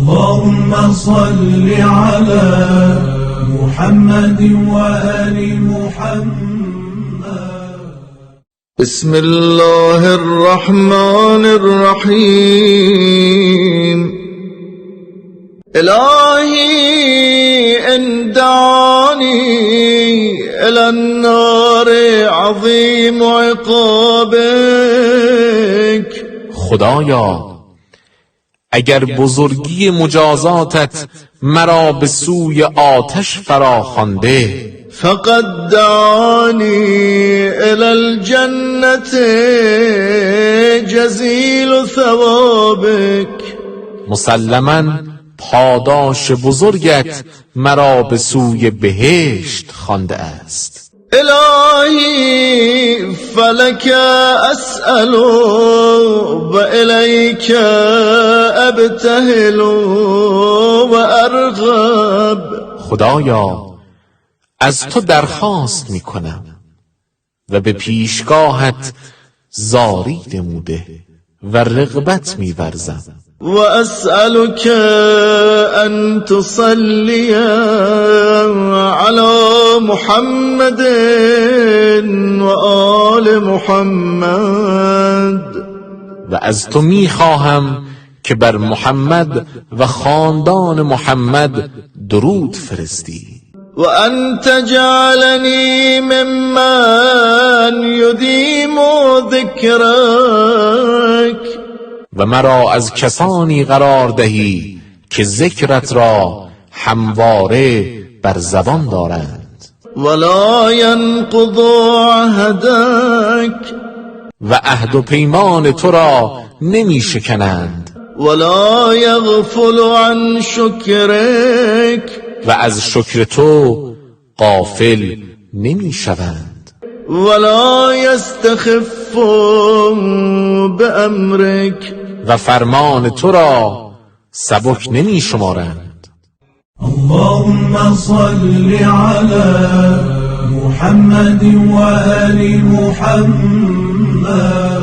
اللهم صل على محمد وآل محمد. بسم الله الرحمن الرحيم. إلهي إن دعاني إلى النار عظيم عقابك. خدایا اگر بزرگی مجازاتت مرا به سوی آتش فراخوانده، فقد دعاني إلى الجنة جزيل ثوابك. مسلماً پاداش بزرگت مرا به سوی بهشت خوانده است. إلهي فلك أسأل وإليك أبتهل وأرغب. خدایا از تو درخواست می کنم و به پیشگاهت زاری نموده و رغبت می ورزم. وأسألك أن تصلي على محمد وآل محمد. و از تو می خواهم که بر محمد و خاندان محمد درود فرستی. وأن تجعلني ممن يديم ذكرك. و مرا از کسانی قرار دهی که ذکرت را همواره بر زبان دارند. ولا ينقض عهدك. و عهد و پیمان تو را نمی شکنند. ولا يغفل عن شكرك. و از شکر تو غافل نمی شوند. ولا يستخف بأمرك. و فرمان تو را سبک نمی شمارند. اللهم صل على محمد وآل محمد.